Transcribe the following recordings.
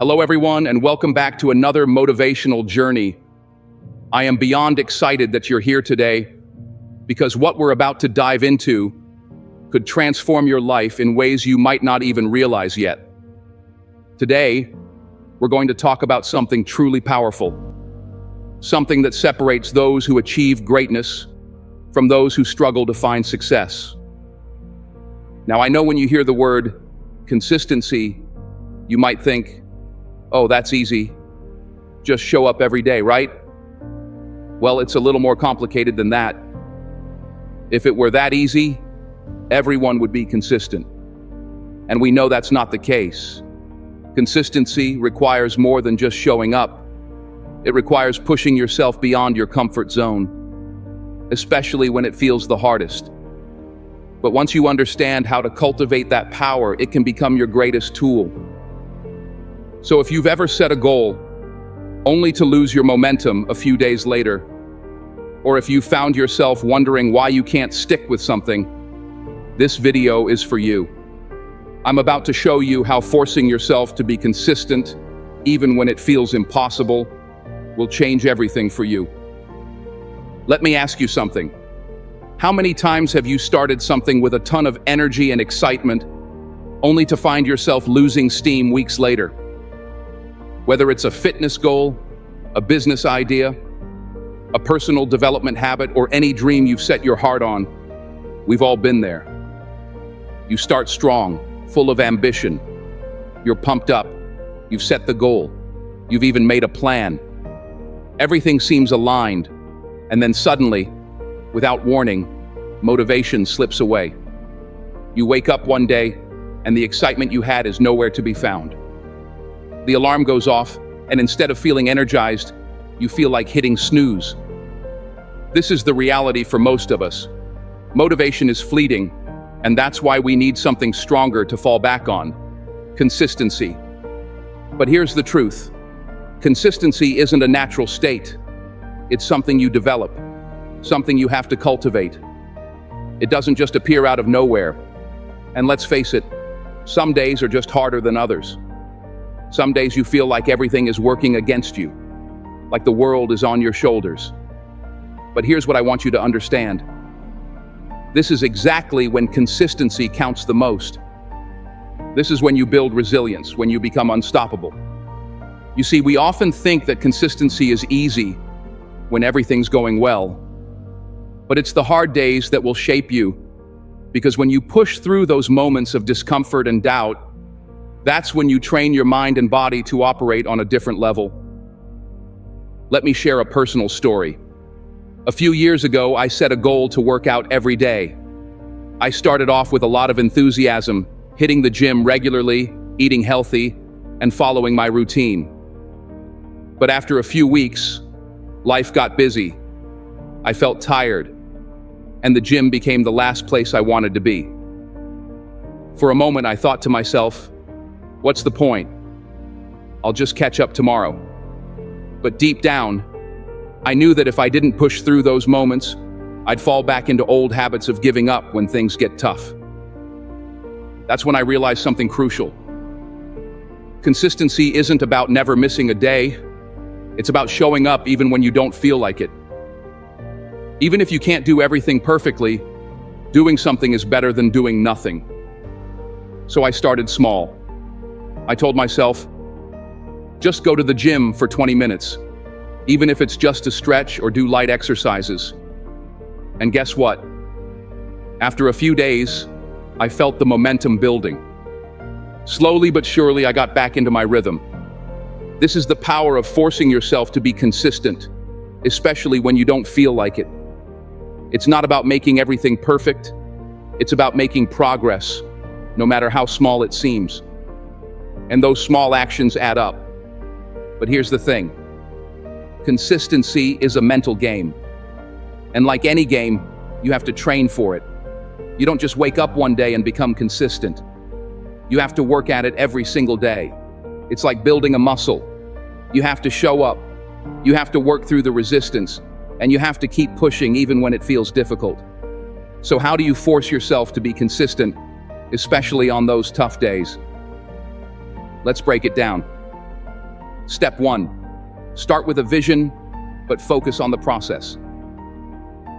Hello, everyone, and welcome back to another motivational journey. I am beyond excited that you're here today because what we're about to dive into could transform your life in ways you might not even realize yet. Today, we're going to talk about something truly powerful, something that separates those who achieve greatness from those who struggle to find success. Now, I know when you hear the word consistency, you might think, oh, that's easy. Just show up every day, right? Well, it's a little more complicated than that. If it were that easy, everyone would be consistent. And we know that's not the case. Consistency requires more than just showing up. It requires pushing yourself beyond your comfort zone, especially when it feels the hardest. But once you understand how to cultivate that power, it can become your greatest tool. So if you've ever set a goal only to lose your momentum a few days later, or if you found yourself wondering why you can't stick with something, this video is for you. I'm about to show you how forcing yourself to be consistent, even when it feels impossible, will change everything for you. Let me ask you something. How many times have you started something with a ton of energy and excitement, only to find yourself losing steam weeks later? Whether it's a fitness goal, a business idea, a personal development habit, or any dream you've set your heart on, we've all been there. You start strong, full of ambition. You're pumped up. You've set the goal. You've even made a plan. Everything seems aligned, and then suddenly, without warning, motivation slips away. You wake up one day, and the excitement you had is nowhere to be found. The alarm goes off, and instead of feeling energized, you feel like hitting snooze. This is the reality for most of us. Motivation is fleeting, and that's why we need something stronger to fall back on: consistency. But here's the truth. Consistency isn't a natural state. It's something you develop, something you have to cultivate. It doesn't just appear out of nowhere. And let's face it, some days are just harder than others. Some days you feel like everything is working against you, like the world is on your shoulders. But here's what I want you to understand. This is exactly when consistency counts the most. This is when you build resilience, when you become unstoppable. You see, we often think that consistency is easy when everything's going well. But it's the hard days that will shape you, because when you push through those moments of discomfort and doubt, that's when you train your mind and body to operate on a different level. Let me share a personal story. A few years ago, I set a goal to work out every day. I started off with a lot of enthusiasm, hitting the gym regularly, eating healthy, and following my routine. But after a few weeks, life got busy. I felt tired, and the gym became the last place I wanted to be. For a moment, I thought to myself, what's the point? I'll just catch up tomorrow. But deep down, I knew that if I didn't push through those moments, I'd fall back into old habits of giving up when things get tough. That's when I realized something crucial. Consistency isn't about never missing a day. It's about showing up even when you don't feel like it. Even if you can't do everything perfectly, doing something is better than doing nothing. So I started small. I told myself, just go to the gym for 20 minutes, even if it's just to stretch or do light exercises. And guess what? After a few days, I felt the momentum building. Slowly but surely, I got back into my rhythm. This is the power of forcing yourself to be consistent, especially when you don't feel like it. It's not about making everything perfect. It's about making progress, no matter how small it seems. And those small actions add up. But here's the thing. Consistency is a mental game. And like any game, you have to train for it. You don't just wake up one day and become consistent. You have to work at it every single day. It's like building a muscle. You have to show up. You have to work through the resistance. And you have to keep pushing even when it feels difficult. So how do you force yourself to be consistent, especially on those tough days? Let's break it down. Step 1. Start with a vision, but focus on the process.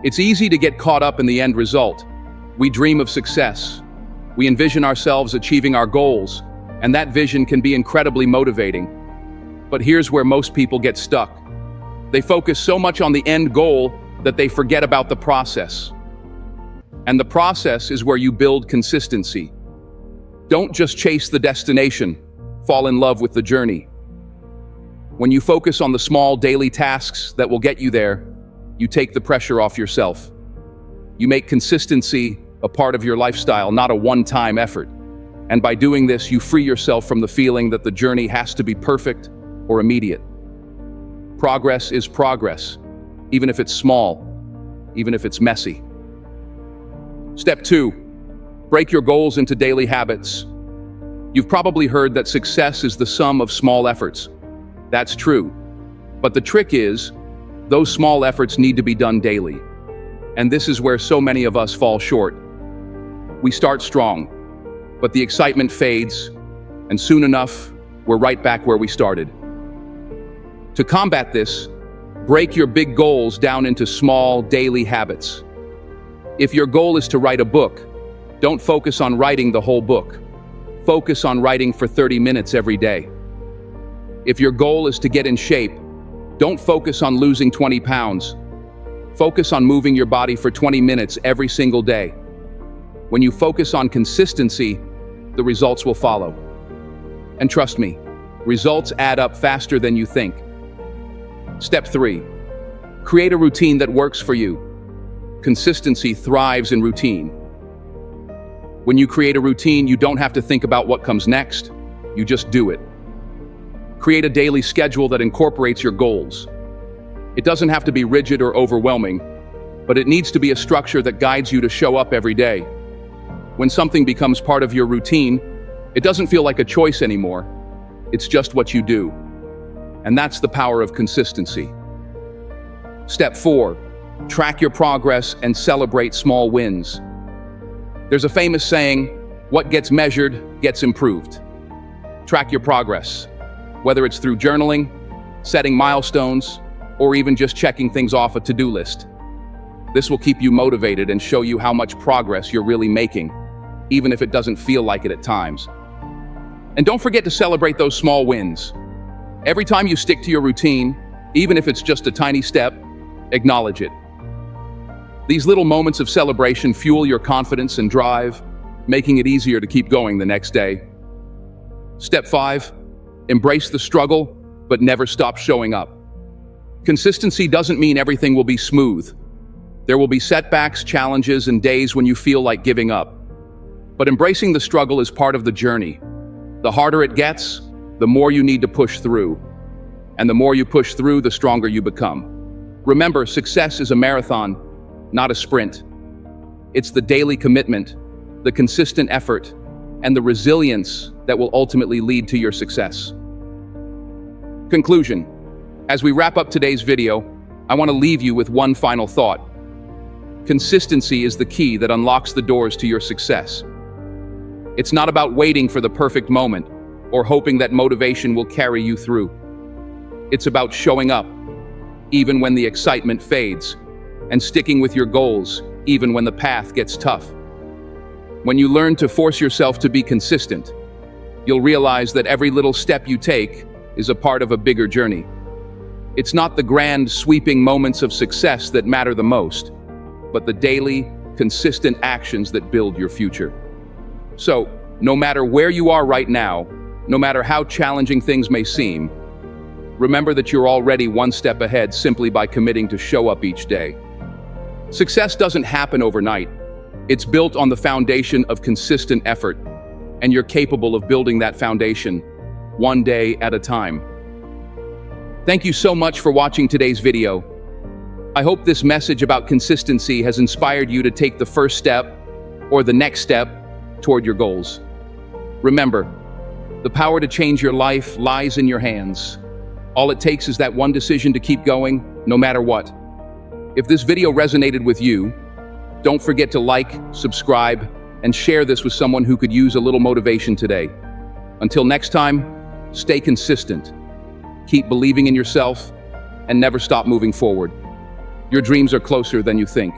It's easy to get caught up in the end result. We dream of success. We envision ourselves achieving our goals, and that vision can be incredibly motivating. But here's where most people get stuck. They focus so much on the end goal that they forget about the process. And the process is where you build consistency. Don't just chase the destination, fall in love with the journey. When you focus on the small daily tasks that will get you there, you take the pressure off yourself. You make consistency a part of your lifestyle, not a one-time effort. And by doing this, you free yourself from the feeling that the journey has to be perfect or immediate. Progress is progress, even if it's small, even if it's messy. Step 2, break your goals into daily habits. You've probably heard that success is the sum of small efforts. That's true. But the trick is, those small efforts need to be done daily. And this is where so many of us fall short. We start strong, but the excitement fades, and soon enough, we're right back where we started. To combat this, break your big goals down into small, daily habits. If your goal is to write a book, don't focus on writing the whole book. Focus on writing for 30 minutes every day. If your goal is to get in shape, don't focus on losing 20 pounds. Focus on moving your body for 20 minutes every single day. When you focus on consistency, the results will follow. And trust me, results add up faster than you think. Step 3. Create a routine that works for you. Consistency thrives in routine. When you create a routine, you don't have to think about what comes next. You just do it. Create a daily schedule that incorporates your goals. It doesn't have to be rigid or overwhelming, but it needs to be a structure that guides you to show up every day. When something becomes part of your routine, it doesn't feel like a choice anymore. It's just what you do. And that's the power of consistency. Step 4. Track your progress and celebrate small wins. There's a famous saying, what gets measured gets improved. Track your progress, whether it's through journaling, setting milestones, or even just checking things off a to-do list. This will keep you motivated and show you how much progress you're really making, even if it doesn't feel like it at times. And don't forget to celebrate those small wins. Every time you stick to your routine, even if it's just a tiny step, acknowledge it. These little moments of celebration fuel your confidence and drive, making it easier to keep going the next day. Step 5, embrace the struggle, but never stop showing up. Consistency doesn't mean everything will be smooth. There will be setbacks, challenges, and days when you feel like giving up. But embracing the struggle is part of the journey. The harder it gets, the more you need to push through. And the more you push through, the stronger you become. Remember, success is a marathon, not a sprint. It's the daily commitment, the consistent effort, and the resilience that will ultimately lead to your success. Conclusion. As we wrap up today's video, I want to leave you with one final thought. Consistency is the key that unlocks the doors to your success. It's not about waiting for the perfect moment or hoping that motivation will carry you through. It's about showing up, even when the excitement fades, and sticking with your goals, even when the path gets tough. When you learn to force yourself to be consistent, you'll realize that every little step you take is a part of a bigger journey. It's not the grand, sweeping moments of success that matter the most, but the daily, consistent actions that build your future. So, no matter where you are right now, no matter how challenging things may seem, remember that you're already one step ahead simply by committing to show up each day. Success doesn't happen overnight. It's built on the foundation of consistent effort, and you're capable of building that foundation one day at a time. Thank you so much for watching today's video. I hope this message about consistency has inspired you to take the first step or the next step toward your goals. Remember, the power to change your life lies in your hands. All it takes is that one decision to keep going, no matter what. If this video resonated with you, don't forget to like, subscribe, and share this with someone who could use a little motivation today. Until next time, stay consistent, keep believing in yourself, and never stop moving forward. Your dreams are closer than you think.